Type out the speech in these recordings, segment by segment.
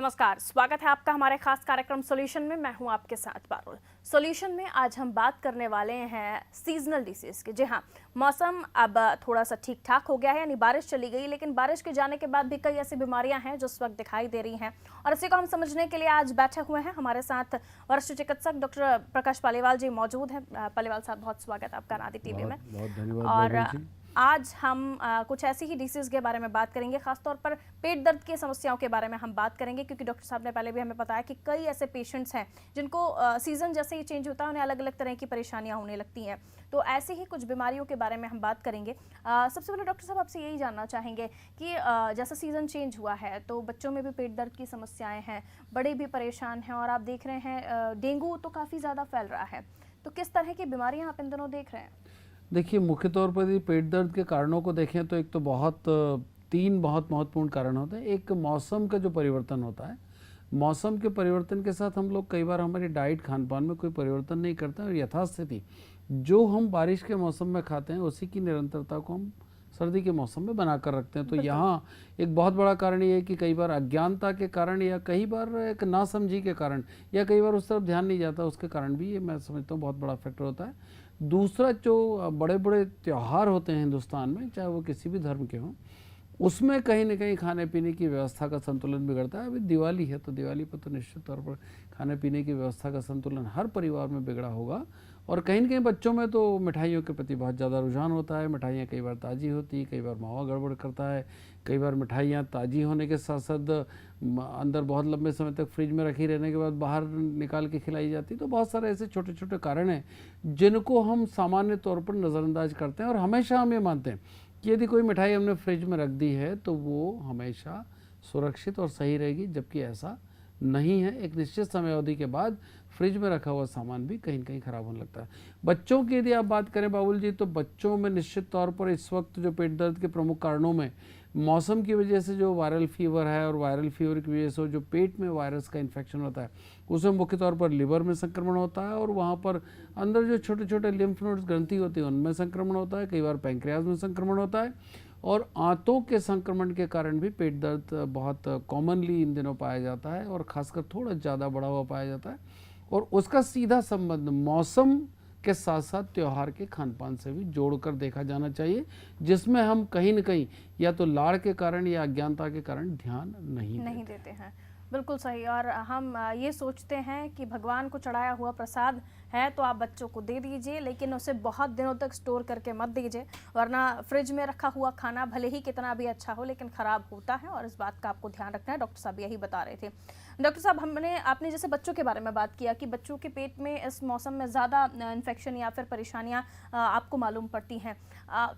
नमस्कार, स्वागत है आपका हमारे खास कार्यक्रम सॉल्यूशन में। मैं हूं आपके साथ पारुल। सॉल्यूशन में आज हम बात करने वाले हैं सीजनल डिसीज की। जी हां, मौसम अब थोड़ा सा ठीक ठाक हो गया है, यानी बारिश चली गई, लेकिन बारिश के जाने के बाद भी कई ऐसी बीमारियां हैं जो इस वक्त दिखाई दे रही हैं, और इसी को हम समझने के लिए आज बैठे हुए हैं। हमारे साथ वरिष्ठ चिकित्सक डॉक्टर प्रकाश पालीवाल जी मौजूद हैं। पालीवाल साहब, बहुत स्वागत आपका नादी टीवी में। बहुत धन्यवाद। और आज हम कुछ ऐसी ही डिसीज़ के बारे में बात करेंगे, खासतौर पर पेट दर्द की समस्याओं के बारे में हम बात करेंगे, क्योंकि डॉक्टर साहब ने पहले भी हमें बताया कि कई ऐसे पेशेंट्स हैं जिनको सीज़न जैसे ही चेंज होता है उन्हें अलग अलग तरह की परेशानियां होने लगती हैं। तो ऐसे ही कुछ बीमारियों के बारे में हम बात करेंगे। सबसे पहले डॉक्टर साहब आपसे यही जानना चाहेंगे कि जैसा सीज़न चेंज हुआ है तो बच्चों में भी पेट दर्द की समस्याएँ हैं, बड़े भी परेशान हैं, और आप देख रहे हैं डेंगू तो काफ़ी ज़्यादा फैल रहा है। तो किस तरह की बीमारियाँ आप इन दिनों देख रहे हैं? देखिए, मुख्य तौर पर यदि पेट दर्द के कारणों को देखें तो एक तो तीन बहुत महत्वपूर्ण कारण होते हैं। एक मौसम का जो परिवर्तन होता है, मौसम के परिवर्तन के साथ हम लोग कई बार हमारी डाइट खान पान में कोई परिवर्तन नहीं करते हैं, और यथास्थिति जो हम बारिश के मौसम में खाते हैं उसी की निरंतरता को हम सर्दी के मौसम में बना कर रखते हैं। तो यहाँ एक बहुत बड़ा कारण ये है कि कई बार अज्ञानता के कारण, या कई बार एक नासमझी के कारण, या कई बार उस तरफ ध्यान नहीं जाता, उसके कारण भी ये मैं समझता हूँ बहुत बड़ा फैक्टर होता है। दूसरा, जो बड़े बड़े त्यौहार होते हैं हिंदुस्तान में, चाहे वो किसी भी धर्म के हों, उसमें कहीं ना कहीं खाने पीने की व्यवस्था का संतुलन बिगड़ता है। अभी दिवाली है तो दिवाली पर तो निश्चित तौर पर खाने पीने की व्यवस्था का संतुलन हर परिवार में बिगड़ा होगा, और कहीं न कहीं बच्चों में तो मिठाइयों के प्रति बहुत ज़्यादा रुझान होता है। मिठाइयाँ कई बार ताज़ी होती हैं, कई बार मावा गड़बड़ करता है, कई बार मिठाइयाँ ताज़ी होने के साथ साथ अंदर बहुत लंबे समय तक फ्रिज में रखी रहने के बाद बाहर निकाल के खिलाई जाती है। तो बहुत सारे ऐसे छोटे छोटे कारण हैं जिनको हम सामान्य तौर पर नज़रअंदाज करते हैं, और हमेशा हम ये मानते हैं कि यदि कोई मिठाई हमने फ्रिज में रख दी है तो वो हमेशा सुरक्षित और सही रहेगी, जबकि ऐसा नहीं है। एक निश्चित समय अवधि के बाद फ्रिज में रखा हुआ सामान भी कहीं न कहीं खराब होने लगता है। बच्चों की यदि आप बात करें बाबुल जी, तो बच्चों में निश्चित तौर पर इस वक्त जो पेट दर्द के प्रमुख कारणों में मौसम की वजह से जो वायरल फीवर है, और वायरल फीवर की वजह से जो पेट में वायरस का इन्फेक्शन होता है, उसमें मुख्य तौर पर लिवर में संक्रमण होता है, और वहाँ पर अंदर जो छोटे छोटे लिम्फ नोड्स ग्रंथि होती है उनमें संक्रमण होता है, कई बार पैंक्रियाज में संक्रमण होता है, और आंतों के संक्रमण के कारण भी पेट दर्द बहुत कॉमनली इन दिनों पाया जाता है, और खासकर थोड़ा ज़्यादा बढ़ा हुआ पाया जाता है। और उसका सीधा संबंध मौसम के साथ साथ त्यौहार के खान पान से भी जोड़कर देखा जाना चाहिए, जिसमें हम कहीं न कहीं या तो लाड़ के कारण या अज्ञानता के कारण ध्यान नहीं देते हैं। बिल्कुल सही। और हम ये सोचते हैं कि भगवान को चढ़ाया हुआ प्रसाद है तो आप बच्चों को दे दीजिए, लेकिन उसे बहुत दिनों तक स्टोर करके मत दीजिए, वरना फ्रिज में रखा हुआ खाना भले ही कितना भी अच्छा हो लेकिन ख़राब होता है, और इस बात का आपको ध्यान रखना है। डॉक्टर साहब यही बता रहे थे। डॉक्टर साहब, आपने जैसे बच्चों के बारे में बात किया कि बच्चों के पेट में इस मौसम में ज़्यादा इन्फेक्शन या फिर परेशानियाँ आपको मालूम पड़ती हैं।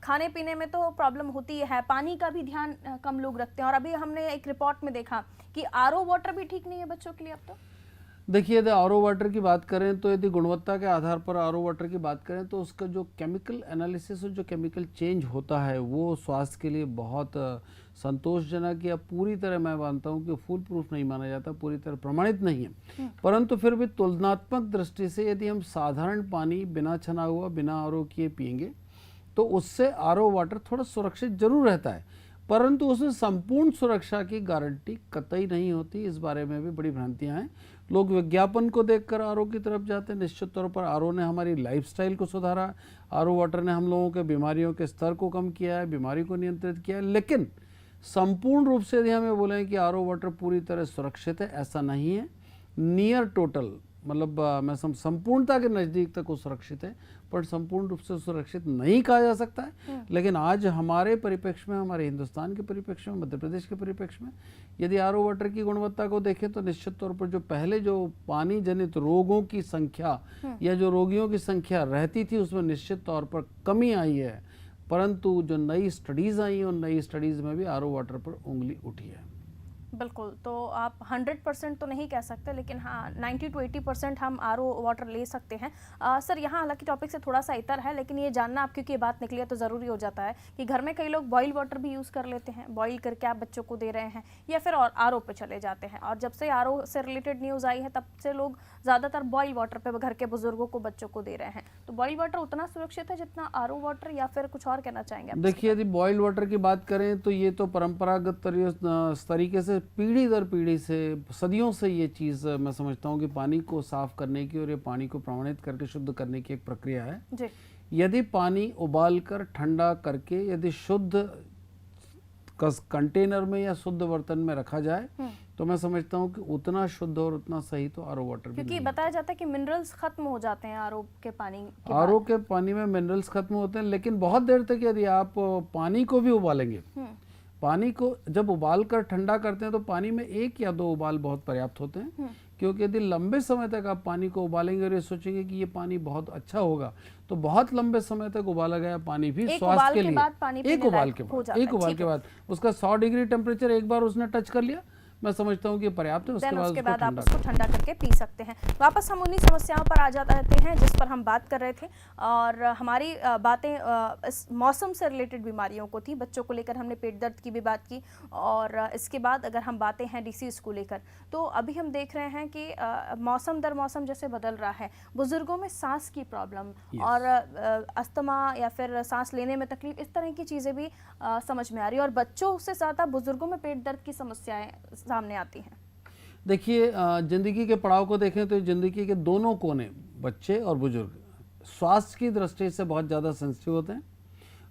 खाने पीने में तो प्रॉब्लम होती है, पानी का भी ध्यान कम लोग रखते हैं, और अभी हमने एक रिपोर्ट में देखा कि आरओ वाटर भी ठीक नहीं है बच्चों के लिए अब तो। देखिए, यदि आरओ वाटर की बात करें तो यदि गुणवत्ता के आधार पर आरओ वाटर की बात करें तो उसका जो केमिकल एनालिसिस और जो केमिकल चेंज होता है वो स्वास्थ्य के लिए बहुत संतोषजनक, या पूरी तरह मैं मानता हूँ कि फुल प्रूफ नहीं माना जाता, पूरी तरह प्रमाणित नहीं है। परंतु फिर भी तुलनात्मक दृष्टि से यदि हम साधारण पानी बिना छना हुआ, बिना आरओ किए पिएंगे तो उससे आरओ वाटर थोड़ा सुरक्षित जरूर रहता है, परंतु उसमें संपूर्ण सुरक्षा की गारंटी कतई नहीं होती। इस बारे में भी बड़ी भ्रांतियां हैं। लोग विज्ञापन को देखकर आरओ की तरफ जाते हैं। निश्चित तौर पर आरओ ने हमारी लाइफस्टाइल को सुधारा, आरओ वाटर ने हम लोगों के बीमारियों के स्तर को कम किया है, बीमारी को नियंत्रित किया है, लेकिन संपूर्ण रूप से यदि हमें बोलें कि आरओ वाटर पूरी तरह सुरक्षित है, ऐसा नहीं है। नियर टोटल, मतलब मैं संपूर्णता के नज़दीक तक वो सुरक्षित है, पर संपूर्ण रूप से सुरक्षित नहीं कहा जा सकता है। लेकिन आज हमारे परिप्रेक्ष्य में, हमारे हिंदुस्तान के परिप्रेक्ष्य में, मध्य प्रदेश के परिप्रेक्ष्य में यदि आरओ वाटर की गुणवत्ता को देखें तो निश्चित तौर पर जो पहले जो पानी जनित रोगों की संख्या या जो रोगियों की संख्या रहती थी उसमें निश्चित तौर पर कमी आई है, परंतु जो नई स्टडीज़ आई हैं उन नई स्टडीज़ में भी आरओ वाटर पर उंगली उठी है। बिल्कुल, तो आप 100% तो नहीं कह सकते, लेकिन हाँ 90 to 80% हम आरओ वाटर ले सकते हैं। सर, यहाँ हालांकि टॉपिक से थोड़ा सा इतर है, लेकिन ये जानना आप, क्योंकि ये बात निकली है तो ज़रूरी हो जाता है कि घर में कई लोग बॉयल वाटर भी यूज़ कर लेते हैं, बॉयल करके आप बच्चों को दे रहे हैं, या फिर और आरओ पे चले जाते हैं। और जब से आरओ से रिलेटेड न्यूज़ आई है तब से लोग ज़्यादातर बॉयल वाटर पे घर के बुजुर्गों को, बच्चों को दे रहे हैं। तो बॉयल वाटर उतना सुरक्षित है जितना आरओ वाटर, या फिर कुछ और कहना चाहेंगे आप? देखिए, यदि बॉइल्ड वाटर की बात करें तो ये तो परंपरागत तरीके से पीढ़ी दर पीढ़ी से सदियों से ये चीज़ मैं समझता हूँ कि पानी को साफ करने की और ये पानी को प्रमाणित करके शुद्ध करने की एक प्रक्रिया है। जी। यदि पानी उबाल कर ठंडा करके यदि शुद्ध कंटेनर में या शुद्ध बर्तन में रखा जाए तो मैं समझता हूँ कि उतना शुद्ध और उतना सही तो आरओ वाटर भी क्योंकि नहीं बताया जाता है कि मिनरल्स खत्म हो जाते हैं आरओ के पानी के आरओ के पानी में मिनरल्स खत्म होते हैं, लेकिन बहुत देर तक यदि आप पानी को भी उबालेंगे, पानी को जब उबाल कर ठंडा करते हैं तो पानी में 1 या 2 उबाल बहुत पर्याप्त होते हैं। क्योंकि यदि लंबे समय तक आप पानी को उबालेंगे और ये सोचेंगे कि ये पानी बहुत अच्छा होगा तो बहुत लंबे समय तक उबाला गया पानी भी स्वास्थ्य के लिए एक उबाल के बाद उसका 100 डिग्री टेम्परेचर एक बार उसने टच कर लिया, मैं समझता हूँ कि पर्याप्त है। उसके बाद आप उसको ठंडा करके पी सकते हैं। वापस हम उन्हीं समस्याओं पर आ जाते हैं जिस पर हम बात कर रहे थे, और हमारी बातें इस मौसम से रिलेटेड बीमारियों को थी। बच्चों को लेकर हमने पेट दर्द की भी बात की, और इसके बाद अगर हम बातें हैं डिसीज़ को लेकर, तो अभी हम देख रहे हैं कि मौसम दर मौसम जैसे बदल रहा है, बुजुर्गों में सांस की प्रॉब्लम और अस्थमा या फिर सांस लेने में तकलीफ, इस तरह की चीज़ें भी समझ में आ रही है, और बच्चों से ज़्यादा बुजुर्गों में पेट दर्द की समस्याएं सामने आती हैं। देखिए, जिंदगी के पड़ाव को देखें तो जिंदगी के दोनों कोने, बच्चे और बुजुर्ग, स्वास्थ्य की दृष्टि से बहुत ज़्यादा सेंसिटिव होते हैं,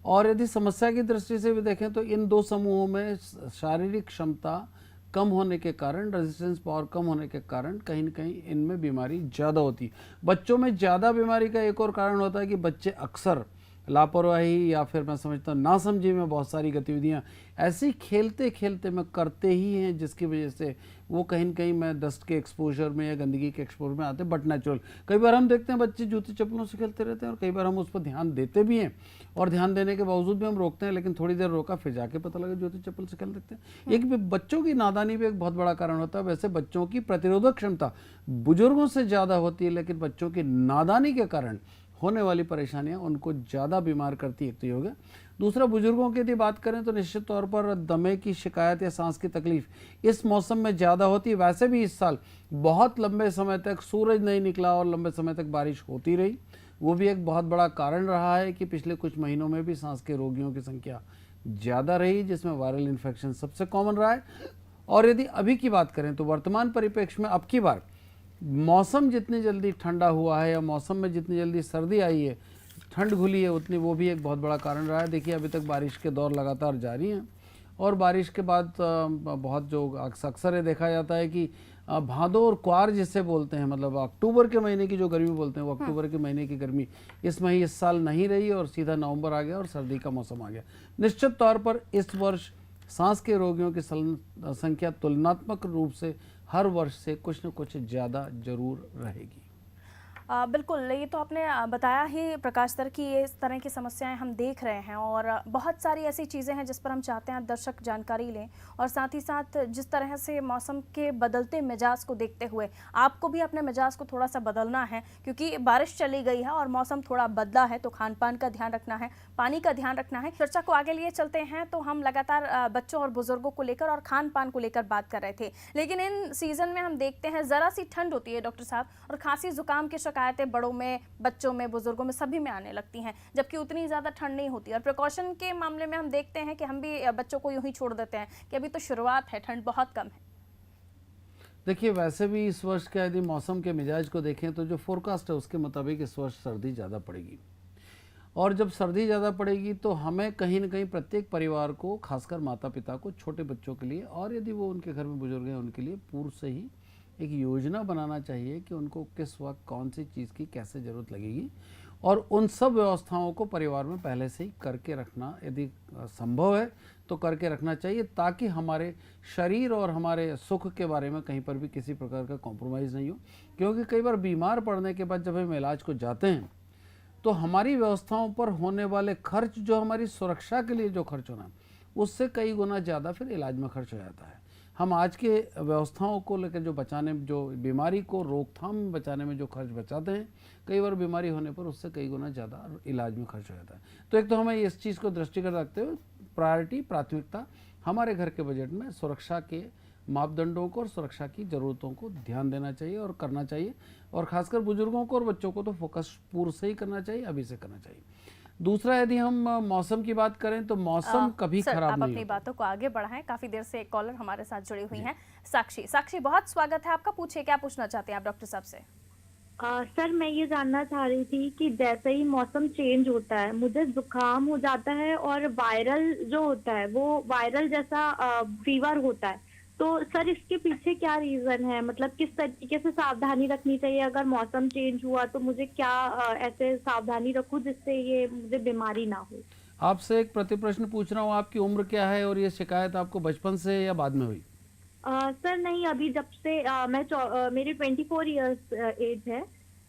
और यदि समस्या की दृष्टि से भी देखें तो इन दो समूहों में शारीरिक क्षमता कम होने के कारण, रेजिस्टेंस पावर कम होने के कारण कहीं न कहीं इनमें बीमारी ज़्यादा होती है। बच्चों में ज़्यादा बीमारी का एक और कारण होता है कि बच्चे अक्सर लापरवाही या फिर मैं समझता हूँ नासमझी में बहुत सारी गतिविधियाँ ऐसी खेलते खेलते में करते ही हैं, जिसकी वजह से वो कहीं न कहीं में डस्ट के एक्सपोजर में या गंदगी के एक्सपोजर में आते हैं। बट नेचुरल कई बार हम देखते हैं बच्चे जूते चप्पलों से खेलते रहते हैं, और कई बार हम उस पर ध्यान देते भी हैं, और ध्यान देने के बावजूद भी हम रोकते हैं, लेकिन थोड़ी देर रोका फिर जाके पता लगा जूते चप्पल से खेल देखते हैं। एक भी बच्चों की नादानी भी एक बहुत बड़ा कारण होता है। वैसे बच्चों की प्रतिरोधक क्षमता बुजुर्गों से ज़्यादा होती है, लेकिन बच्चों की नादानी के कारण होने वाली परेशानियां उनको ज़्यादा बीमार करती है। एक तो ये हो गया। दूसरा, बुजुर्गों की यदि बात करें तो निश्चित तौर पर दमे की शिकायत या सांस की तकलीफ इस मौसम में ज़्यादा होती है। वैसे भी इस साल बहुत लंबे समय तक सूरज नहीं निकला और लंबे समय तक बारिश होती रही, वो भी एक बहुत बड़ा कारण रहा है कि पिछले कुछ महीनों में भी सांस के रोगियों की संख्या ज़्यादा रही, जिसमें वायरल इन्फेक्शन सबसे कॉमन रहा है। और यदि अभी की बात करें तो वर्तमान परिप्रेक्ष्य में अब की बार मौसम जितनी जल्दी ठंडा हुआ है या मौसम में जितनी जल्दी सर्दी आई है, ठंड घुली है, उतनी वो भी एक बहुत बड़ा कारण रहा है। देखिए, अभी तक बारिश के दौर लगातार जारी हैं, और बारिश के बाद बहुत जो अक्सर ये देखा जाता है कि भादो और क्वार जिसे बोलते हैं, मतलब अक्टूबर के महीने की जो गर्मी बोलते हैं, वो अक्टूबर के महीने की गर्मी इस साल नहीं रही, और सीधा नवंबर आ गया और सर्दी का मौसम आ गया। निश्चित तौर पर इस वर्ष सांस के रोगियों की संख्या तुलनात्मक रूप से हर वर्ष से कुछ न कुछ ज़्यादा जरूर रहेगी। बिल्कुल, ये तो आपने बताया ही प्रकाश सर कि ये इस तरह की समस्याएं हम देख रहे हैं, और बहुत सारी ऐसी चीज़ें हैं जिस पर हम चाहते हैं दर्शक जानकारी लें, और साथ ही साथ जिस तरह से मौसम के बदलते मिजाज को देखते हुए आपको भी अपने मिजाज को थोड़ा सा बदलना है, क्योंकि बारिश चली गई है और मौसम थोड़ा बदला है, तो खान पान का ध्यान रखना है, पानी का ध्यान रखना है। चर्चा को आगे लिए चलते हैं, तो हम लगातार बच्चों और बुजुर्गों को लेकर और खान पान को लेकर बात कर रहे थे, लेकिन इन सीज़न में हम देखते हैं ज़रा सी ठंड होती है डॉक्टर साहब, और खांसी जुकाम की शिकायतें बड़ों में, बच्चों में, बुजुर्गों में सभी में आने लगती हैं, जबकि उतनी ज़्यादा ठंड नहीं होती। और प्रिकॉशन के मामले में हम देखते हैं कि हम भी बच्चों को यूं ही छोड़ देते हैं कि अभी तो शुरुआत है, ठंड बहुत कम है। देखिए, वैसे भी इस वर्ष का यदि मौसम के मिजाज को देखें तो जो फोरकास्ट है उसके मुताबिक इस वर्ष सर्दी ज़्यादा पड़ेगी, और जब सर्दी ज़्यादा पड़ेगी तो हमें कहीं ना कहीं प्रत्येक परिवार को, खासकर माता पिता को, छोटे बच्चों के लिए, और यदि वो उनके घर में बुजुर्ग हैं उनके लिए पूर्व से ही एक योजना बनाना चाहिए कि उनको किस वक्त कौन सी चीज़ की कैसे ज़रूरत लगेगी, और उन सब व्यवस्थाओं को परिवार में पहले से ही करके रखना यदि संभव है तो करके रखना चाहिए, ताकि हमारे शरीर और हमारे सुख के बारे में कहीं पर भी किसी प्रकार का कॉम्प्रोमाइज़ नहीं हो। क्योंकि कई बार बीमार पड़ने के बाद जब हम इलाज को जाते हैं तो हमारी व्यवस्थाओं पर होने वाले खर्च, जो हमारी सुरक्षा के लिए जो खर्च होना है, उससे कई गुना ज़्यादा फिर इलाज में खर्च हो जाता है। हम आज के व्यवस्थाओं को लेकर जो बचाने, जो बीमारी को रोकथाम में बचाने में जो खर्च बचाते हैं, कई बार बीमारी होने पर उससे कई गुना ज़्यादा इलाज में खर्च हो जाता है। तो एक तो हमें इस चीज़ को दृष्टिगत रखते हुए प्राथमिकता हमारे घर के बजट में सुरक्षा के मापदंडों को और सुरक्षा की ज़रूरतों को ध्यान देना चाहिए और करना चाहिए, और ख़ासकर बुजुर्गों को और बच्चों को तो फोकस पूर्व से ही करना चाहिए, अभी से करना चाहिए। दूसरा यदि हम मौसम की बात करें तो मौसम कभी सर, खराब आप नहीं अपनी होता। बातों को आगे बढ़ाएं। काफी देर से एक कॉलर हमारे साथ जुड़ी हुई हैं, साक्षी। साक्षी, बहुत स्वागत है आपका। पूछिए, क्या पूछना चाहते हैं आप डॉक्टर साहब से? सर मैं ये जानना चाह रही थी कि जैसे ही मौसम चेंज होता है मुझे जुकाम हो जाता है और वायरल जो होता है वो वायरल जैसा फीवर होता है। तो सर इसके पीछे क्या रीजन है, मतलब किस तरीके से सावधानी रखनी चाहिए? अगर मौसम चेंज हुआ तो मुझे क्या ऐसे सावधानी रखूं जिससे ये मुझे बीमारी ना हो? आपसे एक प्रति प्रश्न पूछ रहा हूँ, आपकी उम्र क्या है और ये शिकायत आपको बचपन से या बाद में हुई? सर नहीं, अभी जब से मेरी 24 इयर्स एज है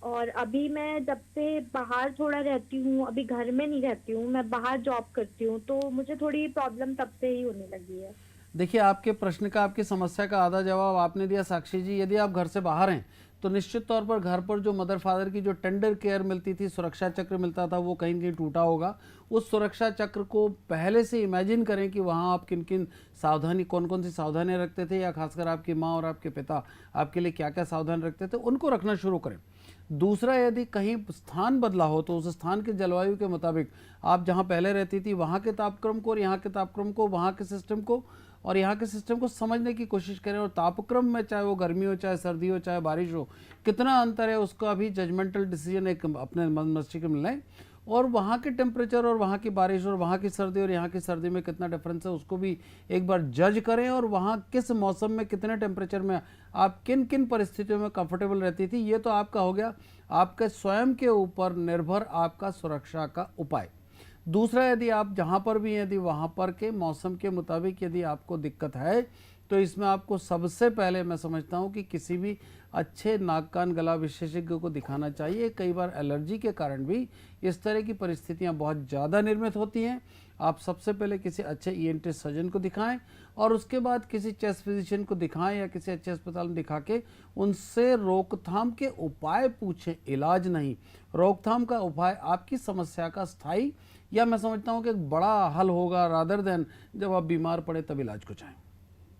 और अभी मैं जब से बाहर थोड़ा रहती हूँ, अभी घर में नहीं रहती हूँ, मैं बाहर जॉब करती हूँ, तो मुझे थोड़ी प्रॉब्लम तब से ही होने लगी है। देखिए, आपके प्रश्न का, आपकी समस्या का आधा जवाब आपने दिया साक्षी जी। यदि आप घर से बाहर हैं तो निश्चित तौर पर घर पर जो मदर फादर की जो टेंडर केयर मिलती थी, सुरक्षा चक्र मिलता था, वो कहीं न कहीं टूटा होगा। उस सुरक्षा चक्र को पहले से इमेजिन करें कि वहाँ आप किन किन सावधानी, कौन कौन सी सावधानियाँ रखते थे, या खासकर आपकी माँ और आपके पिता आपके लिए क्या क्या सावधान रखते थे, उनको रखना शुरू करें। दूसरा, यदि कहीं स्थान बदला हो तो उस स्थान के जलवायु के मुताबिक आप जहाँ पहले रहती थी वहाँ के तापक्रम को और यहाँ के तापक्रम को, वहाँ के सिस्टम को और यहाँ के सिस्टम को समझने की कोशिश करें। और तापक्रम में, चाहे वो गर्मी हो, चाहे सर्दी हो, चाहे बारिश हो, कितना अंतर है उसका भी जजमेंटल डिसीजन एक अपने मस्तिष्क में लें। और वहाँ के टेम्परेचर और वहाँ की बारिश और वहाँ की सर्दी और यहाँ की सर्दी में कितना डिफरेंस है उसको भी एक बार जज करें। और वहाँ किस मौसम में कितने टेम्परेचर में आप किन किन परिस्थितियों में कंफर्टेबल रहती थी, ये तो आपका हो गया आपके स्वयं के ऊपर निर्भर आपका सुरक्षा का उपाय। दूसरा, यदि आप जहाँ पर भी हैं, यदि वहाँ पर के मौसम के मुताबिक यदि आपको दिक्कत है तो इसमें आपको सबसे पहले मैं समझता हूँ कि किसी भी अच्छे नाक कान गला विशेषज्ञ को दिखाना चाहिए। कई बार एलर्जी के कारण भी इस तरह की परिस्थितियाँ बहुत ज़्यादा निर्मित होती हैं। आप सबसे पहले किसी अच्छे ईएनटी सर्जन को दिखाएं और उसके बाद किसी चेस्ट फिजिशियन को दिखाएं या किसी अच्छे अस्पताल में दिखा के उनसे रोकथाम के उपाय पूछें, इलाज नहीं। रोकथाम का उपाय आपकी समस्या का स्थायी या मैं समझता हूँ कि एक बड़ा हल होगा, रादर देन जब आप बीमार पड़े तब इलाज को चाहें।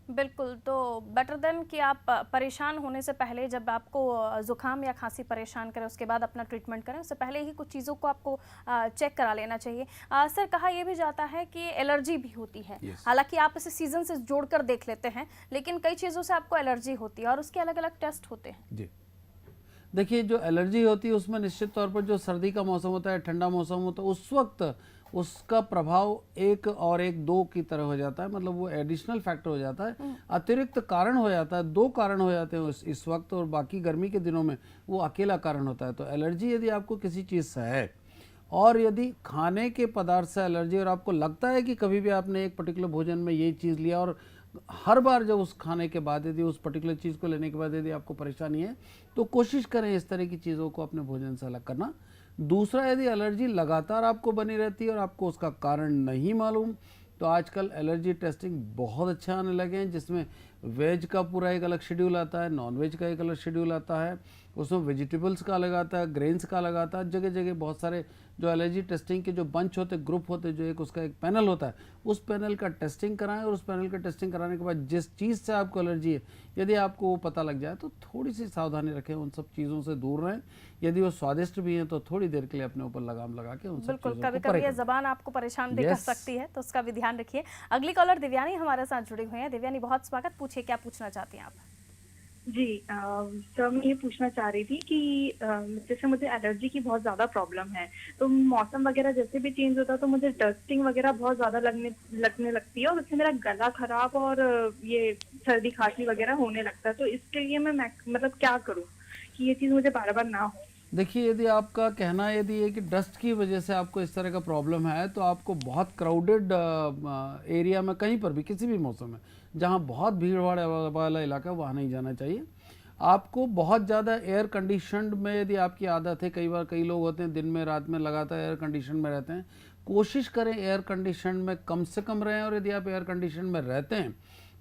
बिल्कुल, तो बेटर देन कि आप परेशान होने से पहले, जब आपको ज़ुकाम या खांसी परेशान करे उसके बाद अपना ट्रीटमेंट करें, उससे पहले ही कुछ चीज़ों को आपको चेक करा लेना चाहिए। सर, कहा यह भी जाता है कि एलर्जी भी होती है। हालांकि आप इसे सीजन से जोड़कर देख लेते हैं, लेकिन कई चीज़ों से आपको एलर्जी होती है और उसके अलग अलग टेस्ट होते हैं। जी, देखिए, जो एलर्जी होती है उसमें निश्चित तौर पर जो सर्दी का मौसम होता है, ठंडा मौसम होता है, उस वक्त उसका प्रभाव एक और एक दो की तरह हो जाता है। मतलब वो एडिशनल फैक्टर हो जाता है, अतिरिक्त कारण हो जाता है। दो कारण हो जाते हैं इस वक्त, और बाकी गर्मी के दिनों में वो अकेला कारण होता है। तो एलर्जी यदि आपको किसी चीज़ से है और यदि खाने के पदार्थ से एलर्जी, और आपको लगता है कि कभी भी आपने एक पर्टिकुलर भोजन में ये चीज़ लिया और हर बार जब उस खाने के बाद यदि उस पर्टिकुलर चीज़ को लेने के बाद यदि आपको परेशानी है, तो कोशिश करें इस तरह की चीज़ों को अपने भोजन से अलग करना। दूसरा, यदि एलर्जी लगातार आपको बनी रहती है और आपको उसका कारण नहीं मालूम, तो आजकल एलर्जी टेस्टिंग बहुत अच्छे आने लगे हैं, जिसमें वेज का पूरा एक अलग शेड्यूल आता है, नॉन वेज का एक अलग शेड्यूल आता है, उसमें वेजिटेबल्स का अलग आता है, ग्रेन्स का अलग आता है। जगह जगह बहुत सारे जो एलर्जी टेस्टिंग के जो बंच होते, ग्रुप होते, जो एक उसका एक पैनल होता है, उस पैनल का टेस्टिंग कराएं। और उस पैनल का टेस्टिंग कराने के बाद जिस चीज़ से आपको एलर्जी है, यदि आपको वो पता लग जाए तो थोड़ी सी सावधानी रखें, उन सब चीज़ों से दूर रहें। यदि वो स्वादिष्ट भी हैं तो थोड़ी देर के लिए अपने ऊपर लगाम लगा के उन सब बिल्कुल, चीज़ों कभी को कभी परे ये करें। जबान आपको परेशान भी कर सकती है, तो उसका भी ध्यान रखिए। अगली कॉलर दिव्यानी हमारे साथ जुड़ी हुई है। दिव्यानी, बहुत स्वागत। पूछिए, क्या पूछना चाहती हैं आप? जी, सर मैं ये पूछना चाह रही थी कि जैसे मुझे एलर्जी की बहुत ज़्यादा प्रॉब्लम है, तो मौसम वगैरह जैसे भी चेंज होता है तो मुझे डस्टिंग वगैरह बहुत ज़्यादा लगने लगती है और उससे मेरा गला खराब और ये सर्दी खांसी वगैरह होने लगता है। तो इसके लिए मैं मतलब क्या करूँ कि ये चीज़ मुझे बार बार ना हो? देखिए, यदि आपका कहना यदि है कि डस्ट की वजह से आपको इस तरह का प्रॉब्लम है, तो आपको बहुत क्राउडेड एरिया में, कहीं पर भी किसी भी मौसम में जहाँ बहुत भीड़ भाड़ वाला इलाका है, वहाँ नहीं जाना चाहिए। आपको बहुत ज़्यादा एयर कंडीशनड में यदि आपकी आदत है, कई बार कई लोग होते हैं दिन में रात में लगातार एयर कंडीशन में रहते हैं, कोशिश करें एयर कंडीशन में कम से कम रहें। और यदि आप एयर कंडीशन में रहते हैं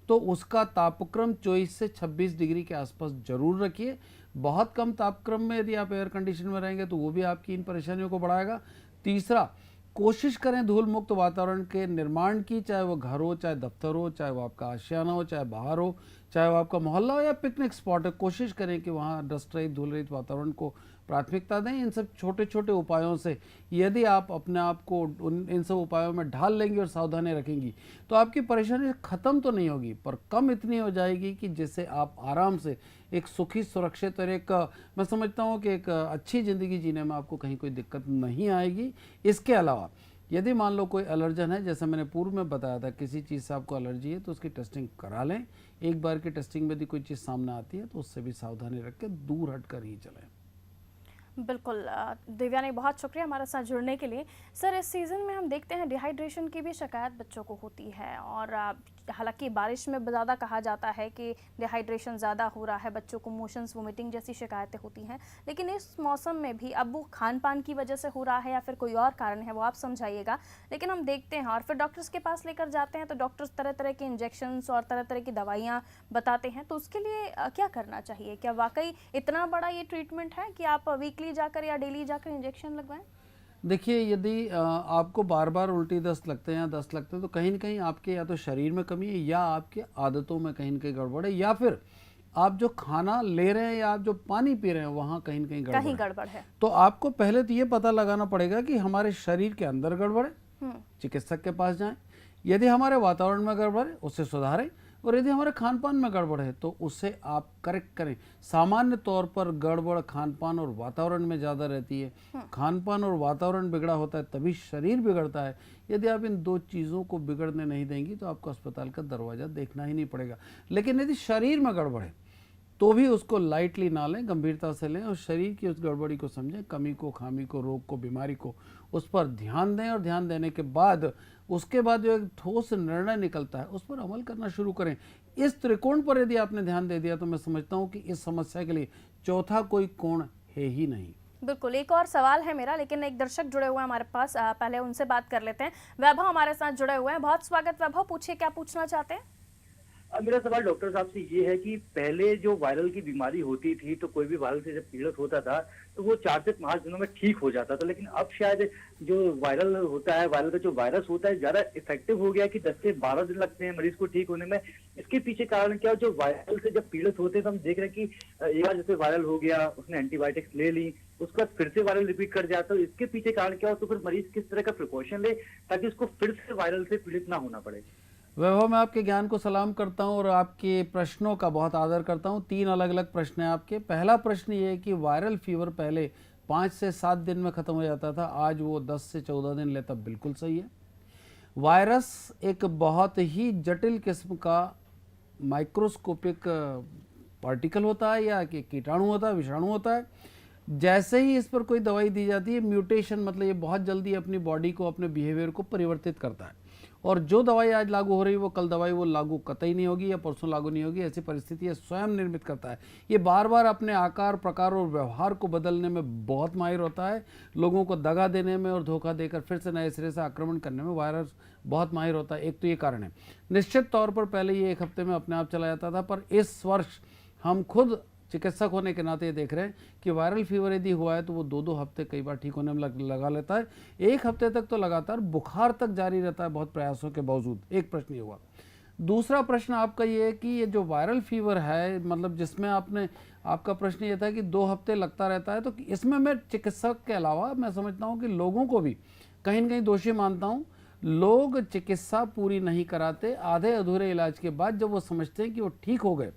तो उसका तापक्रम 24 से 26 डिग्री के आसपास जरूर रखिए। बहुत कम तापक्रम में यदि आप एयर कंडीशन में रहेंगे तो वो भी आपकी इन परेशानियों को बढ़ाएगा। तीसरा, कोशिश करें धूल मुक्त वातावरण के निर्माण की, चाहे वो घर हो, चाहे दफ्तर हो, चाहे वो आपका आशियाना हो, चाहे बाहर हो, चाहे वो आपका मोहल्ला हो या पिकनिक स्पॉट है। कोशिश करें कि वहाँ डस्ट रहित, धूल रहित वातावरण को प्राथमिकता दें इन सब छोटे छोटे उपायों से। यदि आप अपने आप को इन सब उपायों में ढाल लेंगी और सावधानी रखेंगी तो आपकी परेशानी ख़त्म तो नहीं होगी पर कम इतनी हो जाएगी कि जिससे आप आराम से एक सुखी सुरक्षित और एक मैं समझता हूँ कि एक अच्छी ज़िंदगी जीने में आपको कहीं कोई दिक्कत नहीं आएगी। इसके अलावा यदि मान लो कोई एलर्जन है, जैसे मैंने पूर्व में बताया था किसी चीज़ से आपको एलर्जी है तो उसकी टेस्टिंग करा लें। एक बार की टेस्टिंग में यदि कोई चीज़ सामने आती है तो उससे भी सावधानी रख के दूर हट कर ही चलें। बिल्कुल दिव्यानी, बहुत शुक्रिया हमारे साथ जुड़ने के लिए। सर, इस सीज़न में हम देखते हैं डिहाइड्रेशन की भी शिकायत बच्चों को होती है और हालांकि बारिश में ज़्यादा कहा जाता है कि डिहाइड्रेशन ज़्यादा हो रहा है, बच्चों को मोशंस वोमिटिंग जैसी शिकायतें होती हैं, लेकिन इस मौसम में भी अब वो खान पान की वजह से हो रहा है या फिर कोई और कारण है वो आप समझाइएगा। लेकिन हम देखते हैं और फिर डॉक्टर्स के पास लेकर जाते हैं तो डॉक्टर्स तरह तरह के इंजेक्शन्स और तरह तरह की दवाइयाँ बताते हैं, तो उसके लिए क्या करना चाहिए? क्या वाकई इतना बड़ा ये ट्रीटमेंट है कि आप वीकली जाकर या डेली जाकर इंजेक्शन लगवाएं? देखिए, यदि आपको बार बार उल्टी दस्त लगते हैं या दस्त लगते हैं तो कहीं ना कहीं आपके या तो शरीर में कमी है या आपके आदतों में कहीं ना कहीं गड़बड़ है, या फिर आप जो खाना ले रहे हैं या आप जो पानी पी रहे हैं वहाँ कहीं ना कहीं गड़बड़ है। तो आपको पहले तो ये पता लगाना पड़ेगा कि हमारे शरीर के अंदर गड़बड़ है, चिकित्सक के पास जाएं। यदि हमारे वातावरण में गड़बड़ है उसे सुधारें, और यदि हमारे खान पान में गड़बड़ है तो उसे आप करेक्ट करें। सामान्य तौर पर गड़बड़ खान पान और वातावरण में ज़्यादा रहती है। खान पान और वातावरण बिगड़ा होता है तभी शरीर बिगड़ता है। यदि आप इन दो चीज़ों को बिगड़ने नहीं देंगी तो आपको अस्पताल का दरवाज़ा देखना ही नहीं पड़ेगा। लेकिन यदि शरीर में गड़बड़ है तो भी उसको लाइटली ना लें, गंभीरता से लें और शरीर की उस गड़बड़ी को समझें, कमी को, खामी को, रोग को, बीमारी को, उस पर ध्यान दें और ध्यान देने के बाद उसके बाद जो एक ठोस निर्णय निकलता है उस पर अमल करना शुरू करें। इस त्रिकोण पर यदि आपने ध्यान दे दिया तो मैं समझता हूँ कि इस समस्या के लिए चौथा कोई कोण है ही नहीं। बिल्कुल, एक और सवाल है मेरा, लेकिन एक दर्शक जुड़े हुए हैं हमारे पास, पहले उनसे बात कर लेते हैं। वैभव हमारे साथ जुड़े हुए हैं, बहुत स्वागत वैभव, पूछिए क्या पूछना चाहते हैं? मेरा सवाल डॉक्टर साहब से ये है कि पहले जो वायरल की बीमारी होती थी तो कोई भी वायरल से जब पीड़ित होता था तो वो 4 से 5 दिनों में ठीक हो जाता था, लेकिन अब शायद जो वायरल होता है, वायरल का जो वायरस होता है ज्यादा इफेक्टिव हो गया कि 10 से 12 दिन लगते हैं मरीज को ठीक होने में। इसके पीछे कारण क्या? जो वायरल से जब पीड़ित होते हैं तो हम देख रहे हैं कि एक बार जैसे वायरल हो गया, उसने एंटीबायोटिक्स ले ली, उसके बाद फिर से वायरल रिपीट कर जाता है। इसके पीछे कारण क्या हो? तो फिर मरीज किस तरह का प्रिकॉशन ले ताकि उसको फिर से वायरल से पीड़ित ना होना पड़े। वैभव, मैं आपके ज्ञान को सलाम करता हूं और आपके प्रश्नों का बहुत आदर करता हूं। 3 अलग अलग प्रश्न हैं आपके। पहला प्रश्न ये है कि वायरल फीवर पहले 5 से 7 दिन में ख़त्म हो जाता था, आज वो 10 से 14 दिन लेता, बिल्कुल सही है। वायरस एक बहुत ही जटिल किस्म का माइक्रोस्कोपिक पार्टिकल होता है या कि कीटाणु होता है, विषाणु होता है। जैसे ही इस पर कोई दवाई दी जाती है, म्यूटेशन मतलब ये बहुत जल्दी अपनी बॉडी को, अपने बिहेवियर को परिवर्तित करता है, और जो दवाई आज लागू हो रही है वो कल दवाई वो लागू कतई नहीं होगी या परसों लागू नहीं होगी। ऐसी परिस्थिति स्वयं निर्मित करता है। ये बार बार अपने आकार, प्रकार और व्यवहार को बदलने में बहुत माहिर होता है। लोगों को दगा देने में और धोखा देकर फिर से नए सिरे से आक्रमण करने में वायरस बहुत माहिर होता है। एक तो ये कारण है। निश्चित तौर पर पहले ये 1 हफ्ते में अपने आप चला जाता था, पर इस वर्ष हम खुद चिकित्सक होने के नाते देख रहे हैं कि वायरल फीवर यदि हुआ है तो वो 2-2 हफ्ते कई बार ठीक होने में लगा लेता है। 1 हफ्ते तक तो लगातार बुखार तक जारी रहता है बहुत प्रयासों के बावजूद। एक प्रश्न ये हुआ। दूसरा प्रश्न आपका ये है कि ये जो वायरल फीवर है, मतलब जिसमें आपका प्रश्न ये था कि 2 हफ्ते लगता रहता है, तो इसमें मैं चिकित्सक के अलावा मैं समझता हूँ कि लोगों को भी कहीं ना कहीं दोषी मानता हूँ। लोग चिकित्सा पूरी नहीं कराते। आधे अधूरे इलाज के बाद जब वो समझते हैं कि वो ठीक हो गए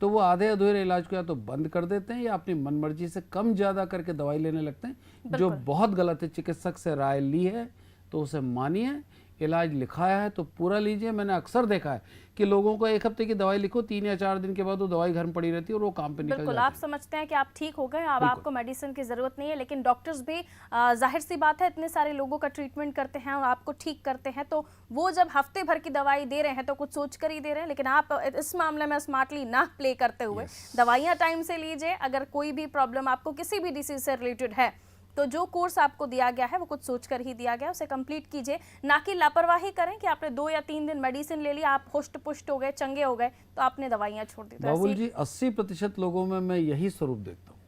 तो वो आधे अधूरे इलाज को या तो बंद कर देते हैं या अपनी मनमर्जी से कम ज़्यादा करके दवाई लेने लगते हैं, जो बहुत गलत है। चिकित्सक से राय ली है तो उसे मानिए, इलाज लिखाया है तो पूरा लीजिए। मैंने अक्सर देखा है कि लोगों को 1 हफ्ते की दवाई लिखो, 3 या 4 दिन के बाद वो दवाई घर में पड़ी रहती है और वो काम पे निकल जाती है। बिल्कुल, आप समझते हैं कि आप ठीक हो गए, अब आपको मेडिसिन की जरूरत नहीं है, लेकिन डॉक्टर्स भी जाहिर सी बात है इतने सारे लोगों का ट्रीटमेंट करते हैं और आपको ठीक करते हैं, तो वो जब हफ्ते भर की दवाई दे रहे हैं तो कुछ सोच कर ही दे रहे हैं। लेकिन आप इस मामले में स्मार्टली ना प्ले करते हुए दवाइयाँ टाइम से लीजिए। अगर कोई भी प्रॉब्लम आपको किसी भी डिसीज से रिलेटेड है तो जो कोर्स आपको दिया गया है वो कुछ सोचकर ही दिया गया, उसे कंप्लीट कीजिए, ना कि लापरवाही करें कि आपने 2 या 3 दिन मेडिसिन ले लिया, आप हुष्ट पुष्ट हो गए, चंगे हो गए, तो आपने दवाइयाँ छोड़ दी। बाबुल जी, 80% लोगों में मैं यही स्वरूप देखता हूँ।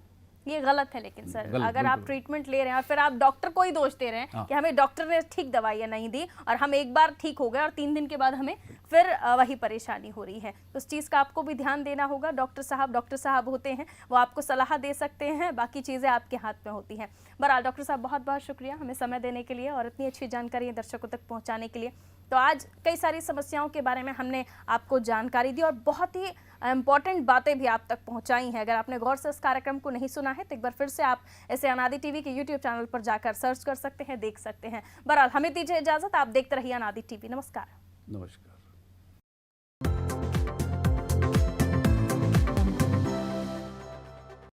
ये गलत है लेकिन सर, गलत, अगर आप बिल्कुल। ट्रीटमेंट ले रहे हैं और फिर आप डॉक्टर को ही दोष दे रहे हैं हाँ। कि हमें डॉक्टर ने ठीक दवाइयाँ नहीं दी और हम एक बार ठीक हो गए और 3 दिन के बाद हमें फिर वही परेशानी हो रही है, तो उस चीज़ का आपको भी ध्यान देना होगा। डॉक्टर साहब होते हैं, वो आपको सलाह दे सकते हैं, बाकी चीज़ें आपके हाथ में होती हैं। बहरहाल डॉक्टर साहब बहुत बहुत शुक्रिया हमें समय देने के लिए और इतनी अच्छी जानकारी दर्शकों तक पहुँचाने के लिए। तो आज कई सारी समस्याओं के बारे में हमने आपको जानकारी दी और बहुत ही इम्पॉर्टेंट बातें भी आप तक पहुंचाई हैं। अगर आपने गौर से इस कार्यक्रम को नहीं सुना है तो एक बार फिर से आप इसे अनादि टीवी के यूट्यूब चैनल पर जाकर सर्च कर सकते हैं, देख सकते हैं। बहरहाल हमें दीजिए इजाजत, आप देखते रहिए अनादि टीवी। नमस्कार। नमस्कार।